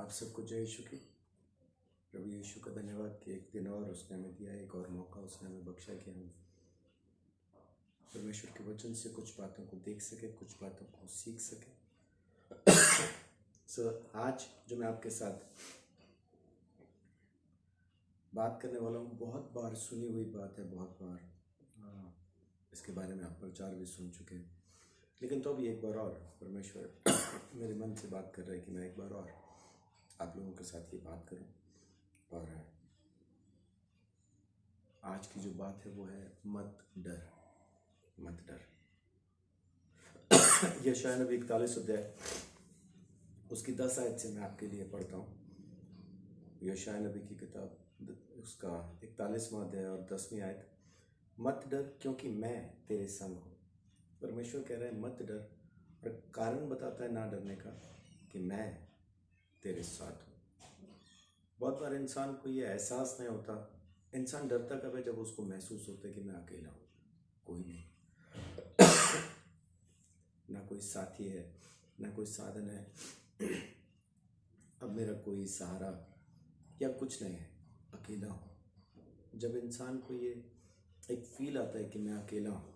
आप सबको जय यीशु की। प्रभु यीशु का धन्यवाद कि एक दिन और उसने हमें दिया, एक और मौका उसने हमें बख्शा कि हम परमेश्वर के वचन से कुछ बातों को देख सके, कुछ बातों को सीख सके। आज जो मैं आपके साथ बात करने वाला हूँ, बहुत बार सुनी हुई बात है, बहुत बार इसके बारे में आप प्रचार भी सुन चुके हैं, लेकिन तो अभी एक बार और परमेश्वर मेरे मन से बात कर रहे हैं कि मैं एक बार और आप लोगों के साथ ये बात करूं। और आज की जो बात है वो है मत डर, मत डर। यशायाह नबी 41 अध्याय उसकी 10 आयत से मैं आपके लिए पढ़ता हूँ। यशायाह नबी की किताब उसका 41वां अध्याय और 10वीं आयत। मत डर क्योंकि मैं तेरे संग हूँ। परमेश्वर कह रहे हैं मत डर, और कारण बताता है ना डरने का कि मैं तेरे साथ हूँ। बहुत बार इंसान को ये एहसास नहीं होता, इंसान डरता कब है? जब उसको महसूस होता है कि मैं अकेला हूँ, कोई नहीं, ना कोई साथी है, ना कोई साधन है, अब मेरा कोई सहारा या कुछ नहीं है, अकेला हूँ। जब इंसान को ये एक फील आता है कि मैं अकेला हूँ,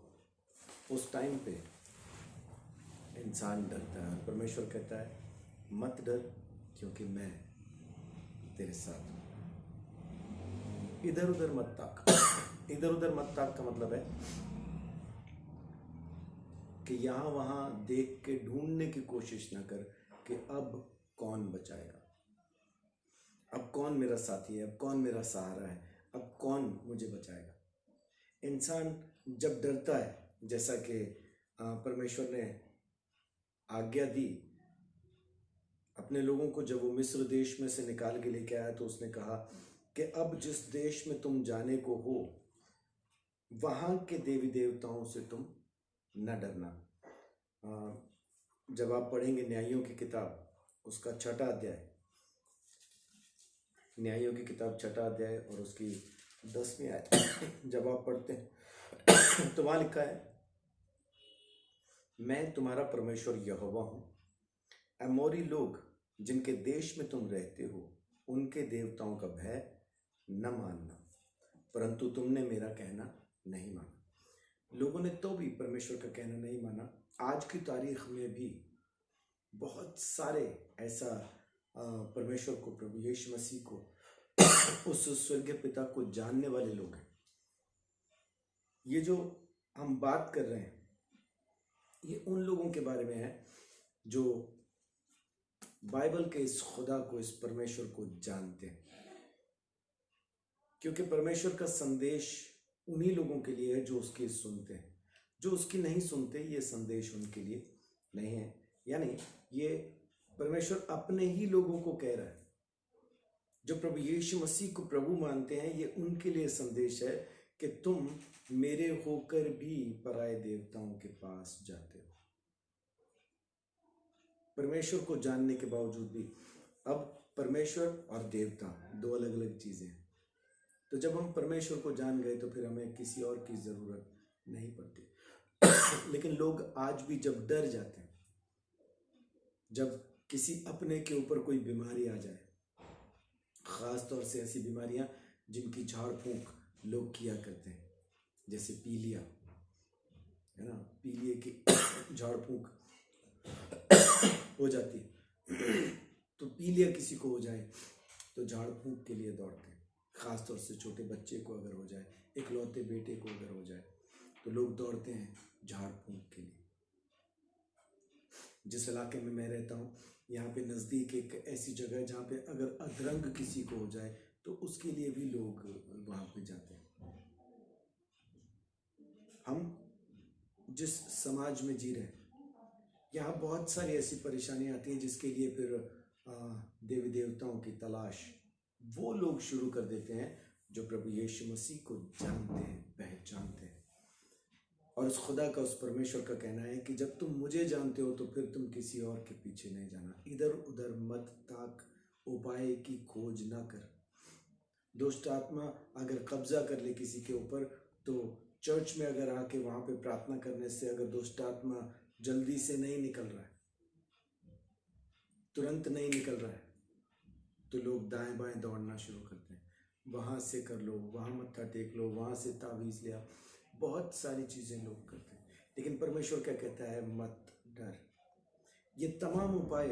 उस टाइम पे इंसान डरता है। और परमेश्वर कहता है मत डर क्योंकि मैं तेरे साथ हूँ। इधर उधर मत ताक। इधर उधर मत ताक का मतलब है कि यहाँ वहाँ देख के ढूंढने की कोशिश ना कर कि अब कौन बचाएगा, अब कौन मेरा साथी है, अब कौन मेरा सहारा है, अब कौन मुझे बचाएगा। इंसान जब डरता है, जैसा कि परमेश्वर ने आज्ञा दी अपने लोगों को, जब वो मिस्र देश में से निकाल के लेके आया तो उसने कहा कि अब जिस देश में तुम जाने को हो वहां के देवी देवताओं से तुम न डरना। जब आप पढ़ेंगे न्यायों की किताब उसका 6ठा अध्याय, न्यायों की किताब 6ठा अध्याय और उसकी 10वीं आयत जब आप पढ़ते हैं तो वहां लिखा है मैं तुम्हारा परमेश्वर यहोवा हूं। अमोरी लोग जिनके देश में तुम रहते हो उनके देवताओं का भय न मानना, परंतु तुमने मेरा कहना नहीं माना। लोगों ने तो भी परमेश्वर का कहना नहीं माना। आज की तारीख में भी बहुत सारे ऐसा परमेश्वर को, प्रभु यीशु मसीह को, उस स्वर्गीय पिता को जानने वाले लोग हैं। ये जो हम बात कर रहे हैं ये उन लोगों के बारे में है जो बाइबल के इस खुदा को, इस परमेश्वर को जानते हैं, क्योंकि परमेश्वर का संदेश उन्हीं लोगों के लिए है जो उसके सुनते हैं। जो उसकी नहीं सुनते ये संदेश उनके लिए नहीं है। यानी ये परमेश्वर अपने ही लोगों को कह रहा है, जो प्रभु यीशु मसीह को प्रभु मानते हैं, ये उनके लिए संदेश है कि तुम मेरे होकर भी पराये देवताओं के पास जाते हो। परमेश्वर को जानने के बावजूद भी, अब परमेश्वर और देवता दो अलग अलग चीजें हैं। तो जब हम परमेश्वर को जान गए तो फिर हमें किसी और की जरूरत नहीं पड़ती। लेकिन लोग आज भी जब डर जाते हैं, जब किसी अपने के ऊपर कोई बीमारी आ जाए, खास तौर से ऐसी बीमारियां जिनकी झाड़ फूंक लोग किया करते हैं, जैसे पीलिया है ना, पीलिए की झाड़ फूंक हो जाती है तो पीलिया किसी को हो जाए तो झाड़ फूंक के लिए दौड़ते हैं। खास तौर से छोटे बच्चे को अगर हो जाए, इकलौते बेटे को अगर हो जाए तो लोग दौड़ते हैं झाड़ फूंक के लिए। जिस इलाके में मैं रहता हूँ यहाँ पे नज़दीक एक ऐसी जगह है जहाँ पे अगर अधरंग किसी को हो जाए तो उसके लिए भी लोग वहाँ पे जाते हैं। हम जिस समाज में जी रहे हैं यहाँ बहुत सारी ऐसी परेशानियाँ आती हैं जिसके लिए फिर देवी देवताओं की तलाश वो लोग शुरू कर देते हैं जो प्रभु यीशु मसीह को जानते हैं, पहचानते हैं। और उस खुदा का, उस परमेश्वर का कहना है कि जब तुम मुझे जानते हो तो फिर तुम किसी और के पीछे नहीं जाना। इधर उधर मत ताक, उपाय की खोज ना कर। दुष्ट आत्मा अगर कब्जा कर ले किसी के ऊपर तो चर्च में अगर आके वहां पे प्रार्थना करने से अगर दुष्ट आत्मा जल्दी से नहीं निकल रहा है, तुरंत नहीं निकल रहा है, तो लोग दाएं बाएं दौड़ना शुरू करते हैं, वहाँ से कर लो, वहाँ मत्था टेक लो, वहाँ से तावीज़ लिया, बहुत सारी चीज़ें लोग करते हैं। लेकिन परमेश्वर क्या कहता है? मत डर। ये तमाम उपाय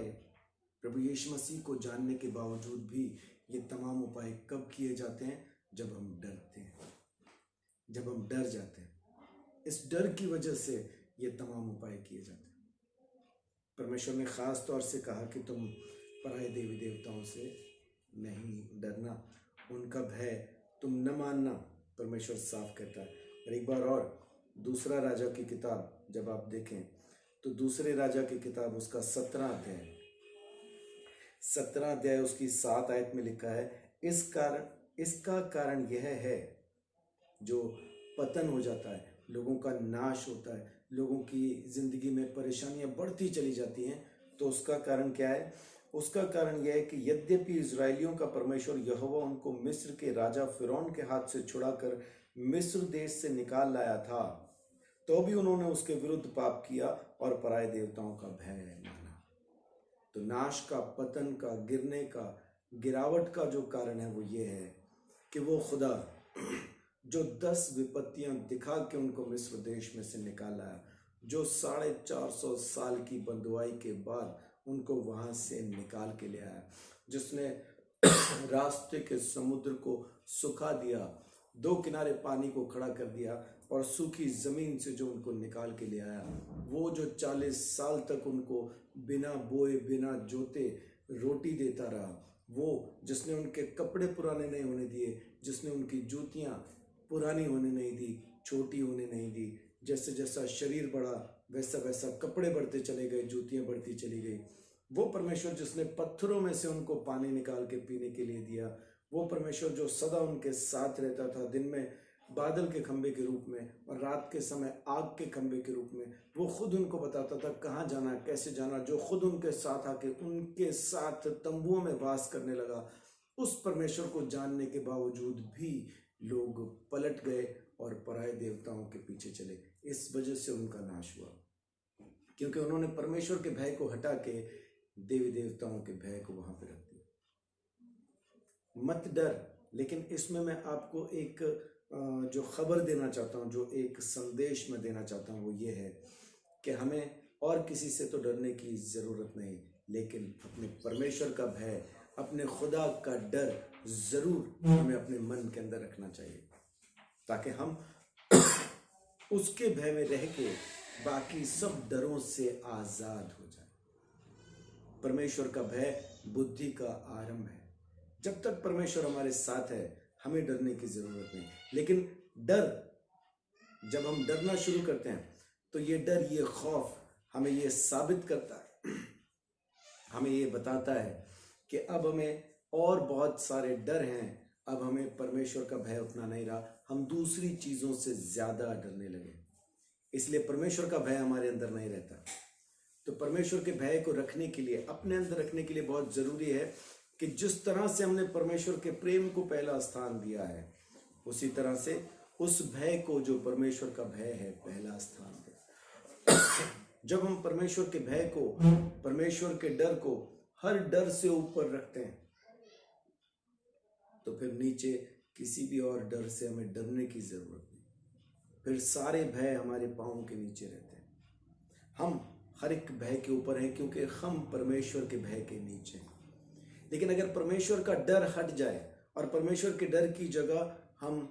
प्रभु यीशु मसीह को जानने के बावजूद भी ये तमाम उपाय कब किए जाते हैं? जब हम डरते हैं, जब हम डर जाते हैं। इस डर की वजह से ये तमाम उपाय किए जाते हैं। परमेश्वर ने ख़ास तौर से कहा कि तुम पराये देवी देवताओं से नहीं डरना, उनका भय तुम न मानना, परमेश्वर साफ कहता है। और एक बार और दूसरा राजा की किताब जब आप देखें तो दूसरे राजा की किताब उसका 17 अध्याय उसकी 7 आयत में लिखा है, इसका कारण यह है, जो पतन हो जाता है, लोगों का नाश होता है, लोगों की जिंदगी में परेशानियां बढ़ती चली जाती हैं, तो उसका कारण क्या है? उसका कारण यह है कि यद्यपि इजरायलियों का परमेश्वर यहोवा उनको मिस्र के राजा फिरौन के हाथ से छुड़ाकर मिस्र देश से निकाल लाया था, तो भी उन्होंने उसके विरुद्ध पाप किया और पराये देवताओं का भय माना। तो नाश का, पतन का, गिरने का, गिरावट का जो कारण है वो ये है कि वो खुदा जो 10 विपत्तियां दिखा के उनको मिस्र देश में से निकाला है, जो 450 साल की बंधुआई के बाद उनको वहां से निकाल के ले आया, जिसने रास्ते के समुद्र को सुखा दिया, 2 किनारे पानी को खड़ा कर दिया और सूखी जमीन से जो उनको निकाल के ले आया, वो जो 40 साल तक उनको बिना बोए बिना जोते रोटी देता रहा, वो जिसने उनके कपड़े पुराने नहीं होने दिए, जिसने उनकी जूतियां पुरानी होने नहीं दी, छोटी होने नहीं दी, जैसे जैसा शरीर बढ़ा वैसा वैसा कपड़े बढ़ते चले गए, जूतियां बढ़ती चली गई, वो परमेश्वर जिसने पत्थरों में से उनको पानी निकाल के पीने के लिए दिया, वो परमेश्वर जो सदा उनके साथ रहता था, दिन में बादल के खंबे के रूप में और रात के समय आग के खंबे के रूप में, वो खुद उनको बताता था कहाँ जाना, कैसे जाना, जो खुद उनके साथ आके उनके साथ तंबुओं में वास करने लगा, उस परमेश्वर को जानने के बावजूद भी लोग पलट गए और पराये देवताओं के पीछे चले। इस वजह से उनका नाश हुआ, क्योंकि उन्होंने परमेश्वर के भय को हटा के देवी देवताओं के भय को वहां पे रख दिया। मत डर। लेकिन इसमें मैं आपको एक जो खबर देना चाहता हूँ, जो एक संदेश मैं देना चाहता हूँ, वो ये है कि हमें और किसी से तो डरने की ज़रूरत नहीं, लेकिन अपने परमेश्वर का भय, अपने खुदा का डर ज़रूर हमें अपने मन के अंदर रखना चाहिए, ताकि हम उसके भय में रह के बाकी सब डरों से आज़ाद हो जाए। परमेश्वर का भय बुद्धि का आरंभ है। जब तक परमेश्वर हमारे साथ है हमें डरने की जरूरत नहीं। लेकिन डर, जब हम डरना शुरू करते हैं तो ये डर, ये खौफ हमें ये साबित करता है, हमें ये बताता है कि अब हमें और बहुत सारे डर हैं, अब हमें परमेश्वर का भय उतना नहीं रहा, हम दूसरी चीजों से ज्यादा डरने लगे, इसलिए परमेश्वर का भय हमारे अंदर नहीं रहता। तो परमेश्वर के भय को रखने के लिए, अपने अंदर रखने के लिए बहुत जरूरी है कि जिस तरह से हमने परमेश्वर के प्रेम को पहला स्थान दिया है, उसी तरह से उस भय को, जो परमेश्वर का भय है, पहला स्थान दे। जब हम परमेश्वर के भय को, परमेश्वर के डर को हर डर से ऊपर रखते हैं, तो फिर नीचे किसी भी और डर से हमें डरने की जरूरत नहीं। फिर सारे भय हमारे पांवों के नीचे रहते हैं। हम हर एक भय के ऊपर हैं क्योंकि हम परमेश्वर के भय के नीचे हैं। लेकिन अगर परमेश्वर का डर हट जाए और परमेश्वर के डर की जगह हम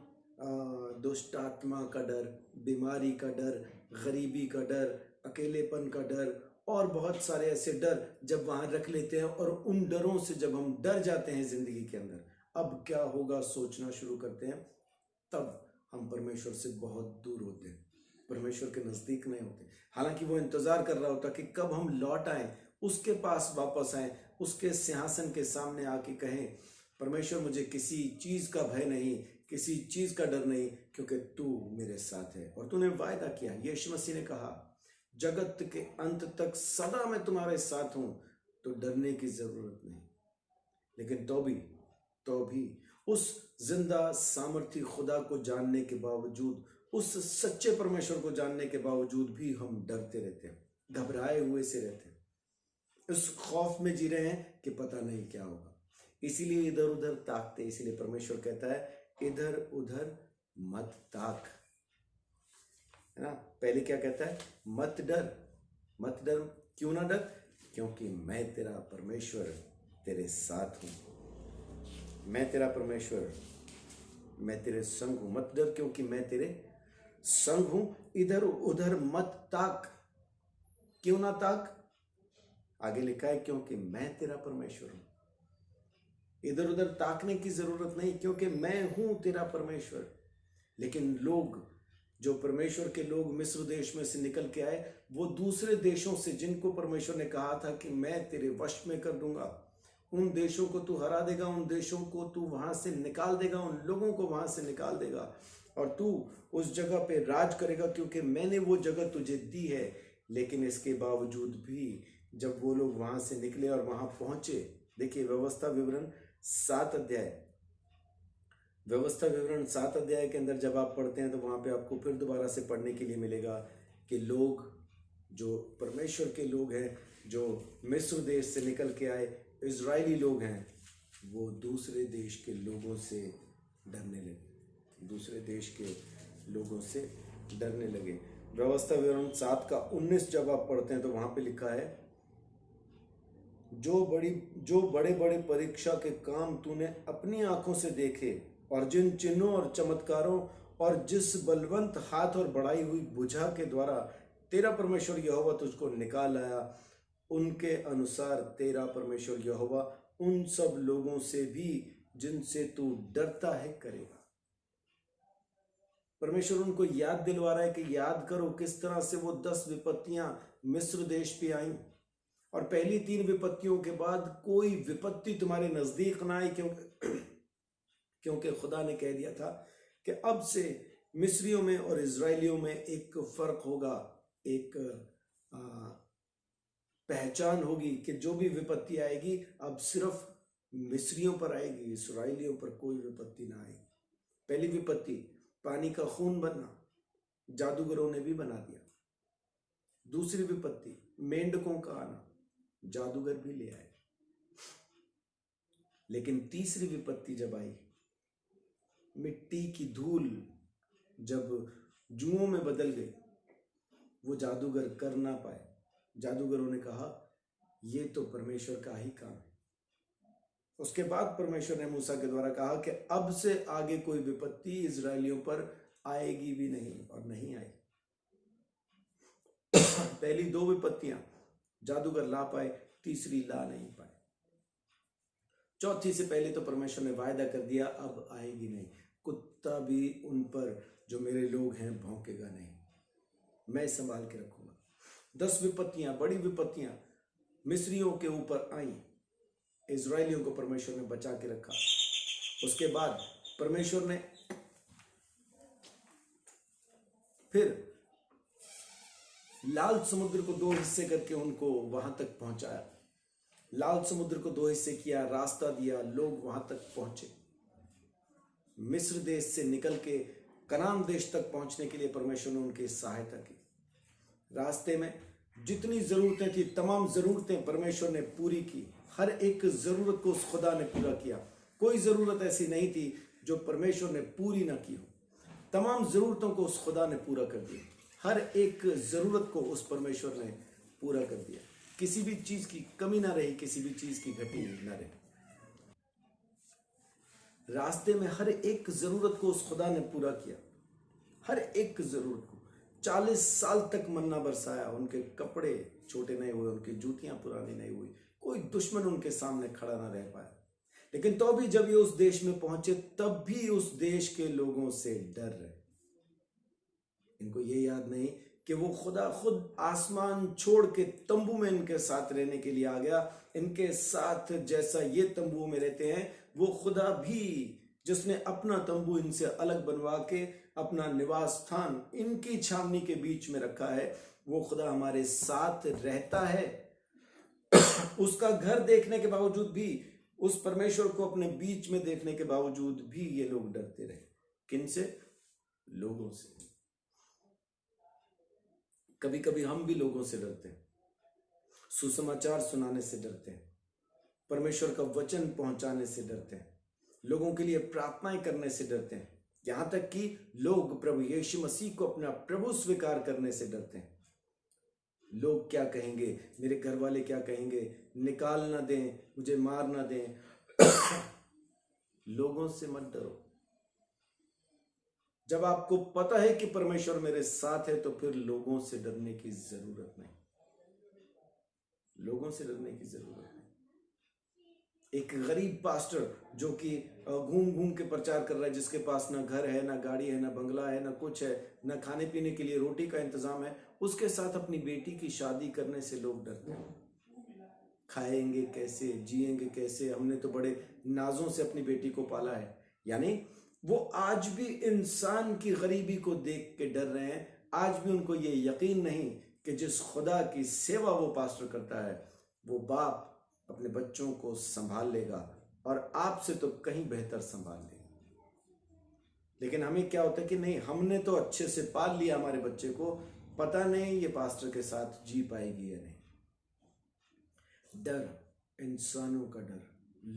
दुष्ट आत्मा का डर, बीमारी का डर, गरीबी का डर, अकेलेपन का डर और बहुत सारे ऐसे डर जब वहां रख लेते हैं, और उन डरों से जब हम डर जाते हैं जिंदगी के अंदर, अब क्या होगा सोचना शुरू करते हैं, तब हम परमेश्वर से बहुत दूर होते हैं, परमेश्वर के नजदीक नहीं होते। हालांकि वो इंतजार कर रहा होता कि कब हम लौट आए, उसके पास वापस आए, उसके सिंहासन के सामने आके कहें, परमेश्वर मुझे किसी चीज का भय नहीं, किसी चीज का डर नहीं, क्योंकि तू मेरे साथ है और तूने वायदा किया। यीशु मसीह ने कहा, जगत के अंत तक सदा मैं तुम्हारे साथ हूं, तो डरने की जरूरत नहीं। लेकिन तो भी उस जिंदा सामर्थी खुदा को जानने के बावजूद, उस सच्चे परमेश्वर को जानने के बावजूद भी हम डरते रहते हैं, घबराए हुए से रहते हैं, उस खौफ में जी रहे हैं कि पता नहीं क्या होगा। इसीलिए इधर उधर ताकते, इसीलिए परमेश्वर कहता है इधर उधर मत ताक, है ना। पहले क्या कहता है, मत डर, मत डर। क्यों ना डर, क्योंकि मैं तेरा परमेश्वर तेरे साथ हूं, मैं तेरा परमेश्वर, मैं तेरे संग हूं। मत डर क्योंकि मैं तेरे संग हूं। इधर उधर मत ताक, क्यों ना ताक, आगे लिखा है क्योंकि मैं तेरा परमेश्वर हूं। इधर उधर ताकने की जरूरत नहीं, क्योंकि मैं हूं तेरा परमेश्वर। लेकिन लोग, जो परमेश्वर के लोग मिस्र देश में से निकल के आए, वो दूसरे देशों से, जिनको परमेश्वर ने कहा था कि मैं तेरे वश में कर दूंगा, उन देशों को तू हरा देगा, उन देशों को तू वहां से निकाल देगा, उन लोगों को वहां से निकाल देगा, और तू उस जगह पे राज करेगा, क्योंकि मैंने वो जगह तुझे दी है। लेकिन इसके बावजूद भी जब वो लोग वहां से निकले और वहां पहुंचे, देखिए व्यवस्था विवरण 7 अध्याय, व्यवस्था विवरण 7 अध्याय के अंदर जब आप पढ़ते हैं तो वहां पे आपको फिर दोबारा से पढ़ने के लिए मिलेगा कि लोग, जो परमेश्वर के लोग हैं, जो मिस्र देश से निकल के आए इजरायली लोग हैं, वो दूसरे देश के लोगों से डरने लगे, दूसरे देश के लोगों से डरने लगे। व्यवस्था विवरण 7 का 19 जब आप पढ़ते हैं तो वहां पे लिखा है, जो बड़े बड़े परीक्षा के काम तूने अपनी आंखों से देखे, और जिन चिन्हों और चमत्कारों और जिस बलवंत हाथ और बढ़ाई हुई भुजा के द्वारा तेरा परमेश्वर यहोवा तुझको निकाल आया, उनके अनुसार तेरा परमेश्वर यहोवा उन सब लोगों से भी जिनसे तू डरता है करेगा। परमेश्वर उनको याद दिलवा रहा है कि याद करो किस तरह से वो 10 विपत्तियां मिस्र देश पे आई, और पहली 3 विपत्तियों के बाद कोई विपत्ति तुम्हारे नजदीक ना आई, क्योंकि खुदा ने कह दिया था कि अब से मिस्रियों में और इजरायलियों में एक फर्क होगा, एक पहचान होगी कि जो भी विपत्ति आएगी अब सिर्फ मिस्रियों पर आएगी, इजरायलियों पर कोई विपत्ति ना आएगी। पहली विपत्ति पानी का खून बनना, जादूगरों ने भी बना दिया। दूसरी विपत्ति मेंढकों का आना, जादूगर भी ले आए। लेकिन तीसरी विपत्ति जब आई, मिट्टी की धूल जब जुओं में बदल गई, वो जादूगर कर ना पाए। जादूगरों ने कहा ये तो परमेश्वर का ही काम है। उसके बाद परमेश्वर ने मूसा के द्वारा कहा कि अब से आगे कोई विपत्ति इजरायलियों पर आएगी भी नहीं, और नहीं आई। पहली 2 विपत्तियां जादूगर ला पाए, तीसरी ला नहीं पाए। चौथी से पहले तो परमेश्वर ने वायदा कर दिया अब आएगी नहीं, कुत्ता भी उन पर जो मेरे लोग हैं भौंकेगा नहीं, मैं संभाल के रखूंगा। 10 विपत्तियां, बड़ी विपत्तियां मिस्रियों के ऊपर आई, इजरायलियों को परमेश्वर ने बचा के रखा। उसके बाद परमेश्वर ने फिर लाल समुद्र को 2 हिस्से करके उनको वहां तक पहुंचाया। लाल समुद्र को 2 हिस्से किया, रास्ता दिया, लोग वहां तक पहुंचे। मिस्र देश से निकल के कनान देश तक पहुंचने के लिए परमेश्वर ने उनकी सहायता की। रास्ते में जितनी जरूरतें थी तमाम जरूरतें परमेश्वर ने पूरी की। हर एक जरूरत को उस खुदा ने पूरा किया। कोई जरूरत ऐसी नहीं थी जो परमेश्वर ने पूरी ना की हो। तमाम जरूरतों को उस खुदा ने पूरा कर दिया। हर एक जरूरत को उस परमेश्वर ने पूरा कर दिया। किसी भी चीज की कमी ना रही, किसी भी चीज की घटी ना रही। रास्ते में हर एक जरूरत को उस खुदा ने पूरा किया, हर एक जरूरत को। 40 साल तक मन्ना बरसाया, उनके कपड़े छोटे नहीं हुए, उनकी जूतियां पुरानी नहीं हुई, कोई दुश्मन उनके सामने खड़ा ना रह पाया। लेकिन तो भी जब ये उस देश में पहुंचे तब भी उस देश के लोगों से डर रहे। इनको ये याद नहीं कि वो खुदा खुद आसमान छोड़ के तंबू में इनके साथ रहने के लिए आ गया। इनके साथ जैसा ये तंबू में रहते हैं, वो खुदा भी जिसने अपना तंबू इनसे अलग बनवा के अपना निवास स्थान इनकी छावनी के बीच में रखा है, वो खुदा हमारे साथ रहता है। उसका घर देखने के बावजूद भी, उस परमेश्वर को अपने बीच में देखने के बावजूद भी ये लोग डरते रहे। किनसे? लोगों से। कभी कभी हम भी लोगों से डरते हैं, सुसमाचार सुनाने से डरते हैं, परमेश्वर का वचन पहुंचाने से डरते हैं, लोगों के लिए प्रार्थनाएं करने से डरते हैं, यहां तक कि लोग प्रभु यीशु मसीह को अपना प्रभु स्वीकार करने से डरते हैं। लोग क्या कहेंगे, मेरे घर वाले क्या कहेंगे, निकाल ना दें, मुझे मार ना दें। लोगों से मत डरो। जब आपको पता है कि परमेश्वर मेरे साथ है तो फिर लोगों से डरने की जरूरत नहीं, लोगों से डरने की जरूरत नहीं। एक गरीब पास्टर जो कि घूम घूम के प्रचार कर रहा है, जिसके पास ना घर है, ना गाड़ी है, ना बंगला है, ना कुछ है, ना खाने पीने के लिए रोटी का इंतजाम है, उसके साथ अपनी बेटी की शादी करने से लोग डरते हैं। खाएंगे कैसे, जिएंगे कैसे, हमने तो बड़े नाजों से अपनी बेटी को पाला है। यानी वो आज भी इंसान की गरीबी को देख के डर रहे हैं। आज भी उनको ये यकीन नहीं कि जिस खुदा की सेवा वो पास्टर करता है, वो बाप अपने बच्चों को संभाल लेगा और आपसे तो कहीं बेहतर संभाल लेगा। लेकिन हमें क्या होता है कि नहीं, हमने तो अच्छे से पाल लिया हमारे बच्चे को, पता नहीं ये पास्टर के साथ जी पाएगी या नहीं। डर, इंसानों का डर,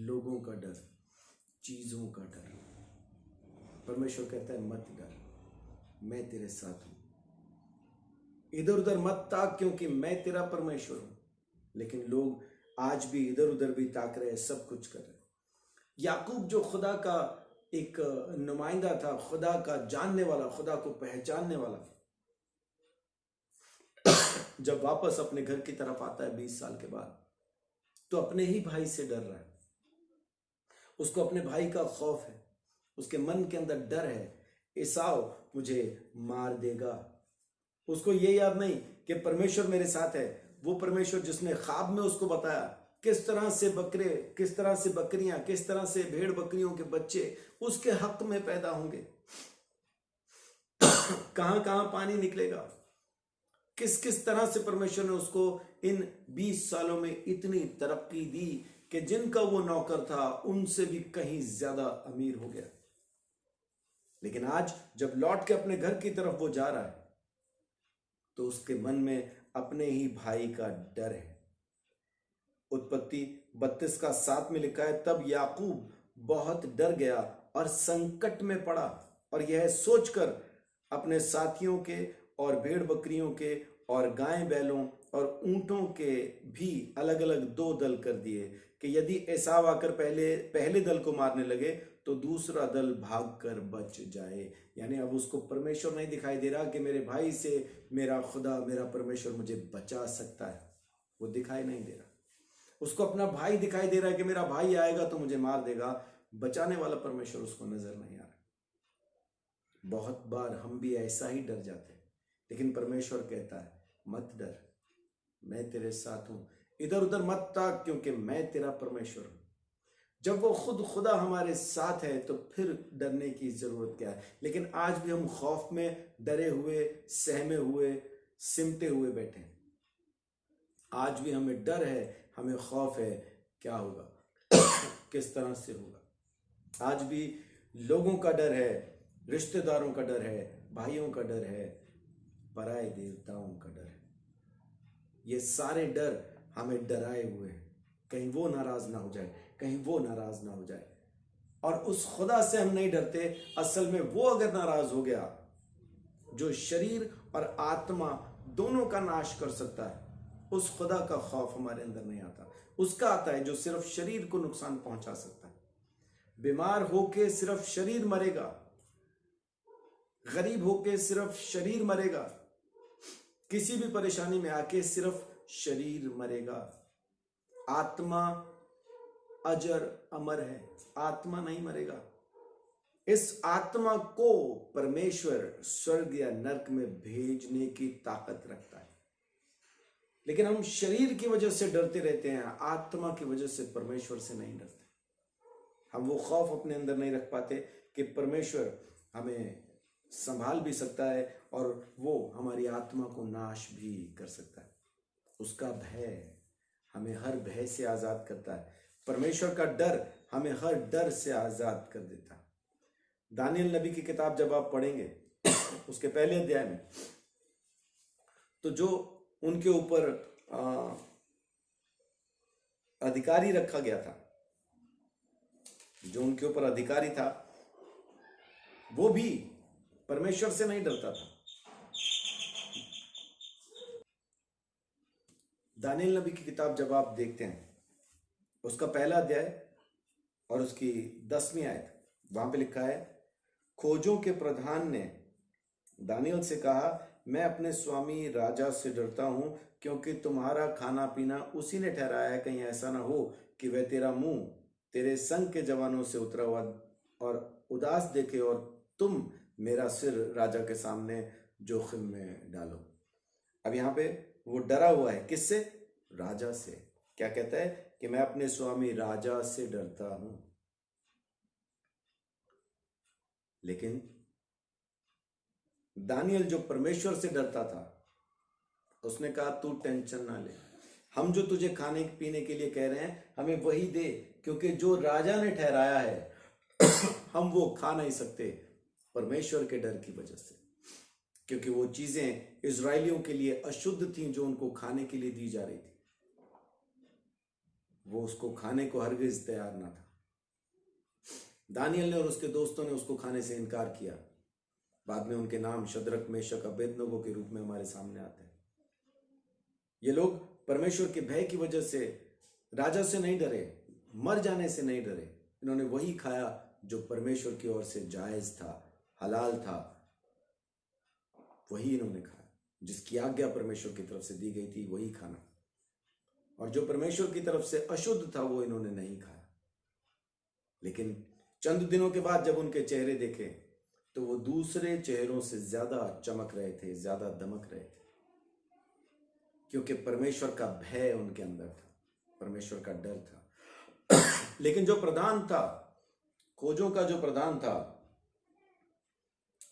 लोगों का डर, चीजों का डर। परमेश्वर कहता है मत डर, मैं तेरे साथ हूं। इधर उधर मत ताक, क्योंकि मैं तेरा परमेश्वर हूं। लेकिन लोग आज भी इधर उधर भी ताक रहे हैं, सब कुछ कर रहे हैं। याकूब जो खुदा का एक नुमाइंदा था, खुदा का जानने वाला, खुदा को पहचानने वाला, जब वापस अपने घर की तरफ आता है 20 साल के बाद, तो अपने ही भाई से डर रहा है। उसको अपने भाई का खौफ है, उसके मन के अंदर डर है, एसाव मुझे मार देगा। उसको ये याद नहीं कि परमेश्वर मेरे साथ है। वो परमेश्वर जिसने ख्वाब में उसको बताया किस तरह से बकरे, किस तरह से बकरियां, किस तरह से भेड़ बकरियों के बच्चे उसके हक में पैदा होंगे, कहां कहां पानी निकलेगा, किस किस तरह से परमेश्वर ने उसको इन 20 सालों में इतनी तरक्की दी कि जिनका वो नौकर था उनसे भी कहीं ज्यादा अमीर हो गया। लेकिन आज जब लौट के अपने घर की तरफ वो जा रहा है, तो उसके मन में अपने ही भाई का डर है। उत्पत्ति 32:7 में लिखा है, तब याकूब बहुत डर गया और संकट में पड़ा, और यह सोचकर अपने साथियों के और भेड़ बकरियों के और गाय बैलों और ऊंटों के भी अलग अलग 2 दल कर दिए कि यदि एसाव आकर पहले दल को मारने लगे तो दूसरा दल भागकर बच जाए। यानी अब उसको परमेश्वर नहीं दिखाई दे रहा कि मेरे भाई से मेरा खुदा, मेरा परमेश्वर मुझे बचा सकता है, वो दिखाई नहीं दे रहा। उसको अपना भाई दिखाई दे रहा है कि मेरा भाई आएगा तो मुझे मार देगा, बचाने वाला परमेश्वर उसको नजर नहीं आ रहा। बहुत बार हम भी ऐसा ही डर जाते हैं, लेकिन परमेश्वर कहता है मत डर, मैं तेरे साथ हूं। इधर उधर मत ताक, क्योंकि मैं तेरा परमेश्वर हूं। जब वो खुद खुदा हमारे साथ है तो फिर डरने की जरूरत क्या है। लेकिन आज भी हम खौफ में डरे हुए, सहमे हुए, सिमटे हुए बैठे हैं। आज भी हमें डर है, हमें खौफ है, क्या होगा, किस तरह से होगा। आज भी लोगों का डर है, रिश्तेदारों का डर है, भाइयों का डर है, पराये देवताओं का डर है। ये सारे डर हमें डराए हुए हैं, कहीं वो नाराज ना हो जाए, कहीं वो नाराज ना हो जाए। और उस खुदा से हम नहीं डरते। असल में वो अगर नाराज हो गया जो शरीर और आत्मा दोनों का नाश कर सकता है, उस खुदा का खौफ हमारे अंदर नहीं आता। उसका आता है जो सिर्फ शरीर को नुकसान पहुंचा सकता है। बीमार होके सिर्फ शरीर मरेगा, गरीब होके सिर्फ शरीर मरेगा, किसी भी परेशानी में आके सिर्फ शरीर मरेगा। आत्मा अजर अमर है, आत्मा नहीं मरेगा। इस आत्मा को परमेश्वर स्वर्ग या नरक में भेजने की ताकत रखता है। लेकिन हम शरीर की वजह से डरते रहते हैं, आत्मा की वजह से परमेश्वर से नहीं डरते। हम वो खौफ अपने अंदर नहीं रख पाते कि परमेश्वर हमें संभाल भी सकता है और वो हमारी आत्मा को नाश भी कर सकता है। उसका भय हमें हर भय से आजाद करता है। परमेश्वर का डर हमें हर डर से आजाद कर देता है। दानियल नबी की किताब जब आप पढ़ेंगे उसके पहले अध्याय में, तो जो उनके ऊपर अधिकारी रखा गया था, जो उनके ऊपर अधिकारी था, वो भी परमेश्वर से नहीं डरता था। दानियल नबी की किताब जब आप देखते हैं, उसका पहला अध्याय और उसकी 10वीं आयत, वहां पे लिखा है, खोजों के प्रधान ने दानियल से कहा, मैं अपने स्वामी राजा से डरता हूं, क्योंकि तुम्हारा खाना पीना उसी ने ठहराया है। कहीं ऐसा ना हो कि वह तेरा मुंह तेरे संग के जवानों से उतरा हुआ और उदास देखे और तुम मेरा सिर राजा के सामने जोखिम में डालो। अब यहाँ पे वो डरा हुआ है, किससे? राजा से। क्या कहता है? कि मैं अपने स्वामी राजा से डरता हूं। लेकिन दानियल जो परमेश्वर से डरता था, उसने कहा, तू टेंशन ना ले, हम जो तुझे खाने पीने के लिए कह रहे हैं हमें वही दे, क्योंकि जो राजा ने ठहराया है हम वो खा नहीं सकते परमेश्वर के डर की वजह से, क्योंकि वो चीजें इजरायलियों के लिए अशुद्ध थीं जो उनको खाने के लिए दी जा रही थी। वो उसको खाने को हरगिज तैयार ना था। दानियल ने और उसके दोस्तों ने उसको खाने से इनकार किया। बाद में उनके नाम शद्रक, मेशक, अबेदनगो के रूप में हमारे सामने आते हैं। ये लोग परमेश्वर के भय की वजह से राजा से नहीं डरे, मर जाने से नहीं डरे। इन्होंने वही खाया जो परमेश्वर की ओर से जायज था, हलाल था, वही इन्होंने खाया। जिसकी आज्ञा परमेश्वर की तरफ से दी गई थी वही खाना, और जो परमेश्वर की तरफ से अशुद्ध था वो इन्होंने नहीं खाया। लेकिन चंद दिनों के बाद जब उनके चेहरे देखे तो वो दूसरे चेहरों से ज्यादा चमक रहे थे, ज्यादा दमक रहे थे, क्योंकि परमेश्वर का भय उनके अंदर था, परमेश्वर का डर था। लेकिन जो प्रधान था, खोजों का जो प्रधान था,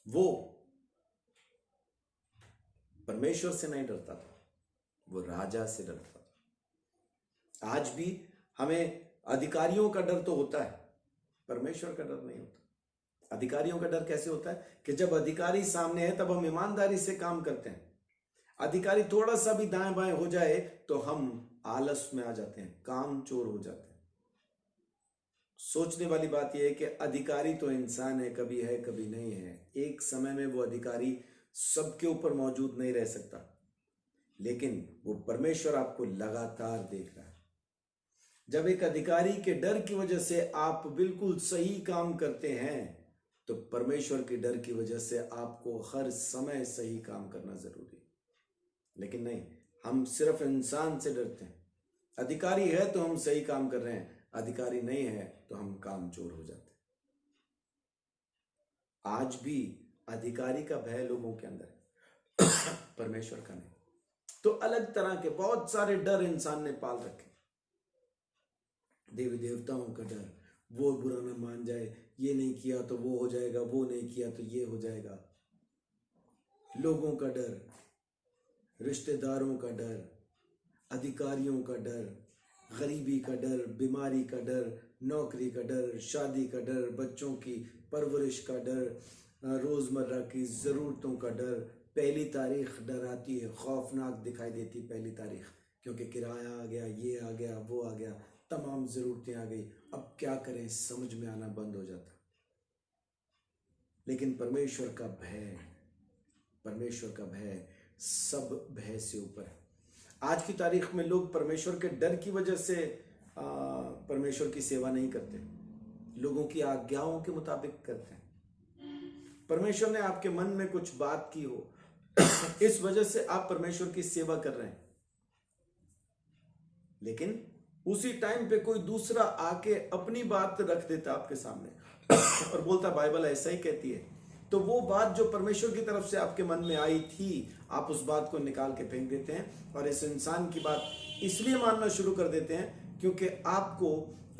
वो परमेश्वर से नहीं डरता था, वो राजा से डरता था। आज भी हमें अधिकारियों का डर तो होता है, परमेश्वर का डर नहीं होता। अधिकारियों का डर कैसे होता है? कि जब अधिकारी सामने है तब हम ईमानदारी से काम करते हैं। अधिकारी थोड़ा सा भी दाएं बाएं हो जाए तो हम आलस में आ जाते हैं, काम चोर हो जाते हैं। सोचने वाली बात यह है कि अधिकारी तो इंसान है, कभी है कभी नहीं है। एक समय में वो अधिकारी सबके ऊपर मौजूद नहीं रह सकता, लेकिन वो परमेश्वर आपको लगातार देख रहा है। जब एक अधिकारी के डर की वजह से आप बिल्कुल सही काम करते हैं, तो परमेश्वर के डर की वजह से आपको हर समय सही काम करना जरूरी है। लेकिन नहीं, हम सिर्फ इंसान से डरते हैं। अधिकारी है तो हम सही काम कर रहे हैं, अधिकारी नहीं है तो हम काम चोर हो जाते हैं। आज भी अधिकारी का भय लोगों के अंदर है, परमेश्वर का नहीं। तो अलग तरह के बहुत सारे डर इंसान ने पाल रखे। देवी देवताओं का डर, वो बुरा ना मान जाए, ये नहीं किया तो वो हो जाएगा, वो नहीं किया तो ये हो जाएगा। लोगों का डर, रिश्तेदारों का डर, अधिकारियों का डर, गरीबी का डर, बीमारी का डर, नौकरी का डर, शादी का डर, बच्चों की परवरिश का डर, रोजमर्रा की जरूरतों का डर। पहली तारीख डर आती है, खौफनाक दिखाई देती पहली तारीख, क्योंकि किराया आ गया, ये आ गया, वो आ गया, तमाम जरूरतें आ गई, अब क्या करें समझ में आना बंद हो जाता। लेकिन परमेश्वर का भय, परमेश्वर का भय सब भय से ऊपर है। आज की तारीख में लोग परमेश्वर के डर की वजह से परमेश्वर की सेवा नहीं करते, लोगों की आज्ञाओं के मुताबिक करते हैं। परमेश्वर ने आपके मन में कुछ बात की हो, इस वजह से आप परमेश्वर की सेवा कर रहे हैं, लेकिन उसी टाइम पे कोई दूसरा आके अपनी बात रख देता आपके सामने और बोलता बाइबल ऐसा ही कहती है, तो वो बात जो परमेश्वर की तरफ से आपके मन में आई थी, आप उस बात को निकाल के फेंक देते हैं और इस इंसान की बात इसलिए मानना शुरू कर देते हैं क्योंकि आपको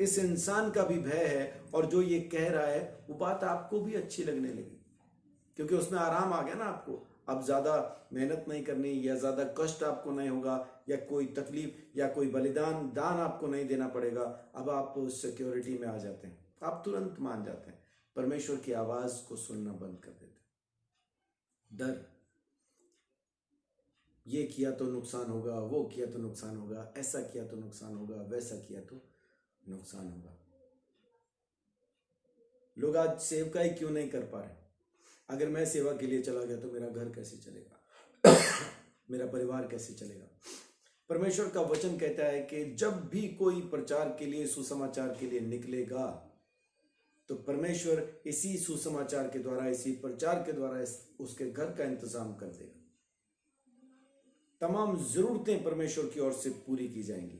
इस इंसान का भी भय है, और जो ये कह रहा है वो बात आपको भी अच्छी लगने लगी, क्योंकि उसमें आराम आ गया ना आपको। अब ज्यादा मेहनत नहीं करनी, या ज्यादा कष्ट आपको नहीं होगा, या कोई तकलीफ या कोई बलिदान दान आपको नहीं देना पड़ेगा। अब आप सिक्योरिटी में आ जाते हैं, आप तुरंत मान जाते हैं, परमेश्वर की आवाज को सुनना बंद कर देते हैं। डर, ये किया तो नुकसान होगा, वो किया तो नुकसान होगा, ऐसा किया तो नुकसान होगा, वैसा किया तो नुकसान होगा। लोग आज सेवका ही क्यों नहीं कर पा रहे? अगर मैं सेवा के लिए चला गया तो मेरा घर कैसे चलेगा? मेरा परिवार कैसे चलेगा? परमेश्वर का वचन कहता है कि जब भी कोई प्रचार के लिए, सुसमाचार के लिए निकलेगा तो परमेश्वर इसी सुसमाचार के द्वारा, इसी प्रचार के द्वारा उसके घर का इंतजाम कर देगा। तमाम जरूरतें परमेश्वर की ओर से पूरी की जाएंगी,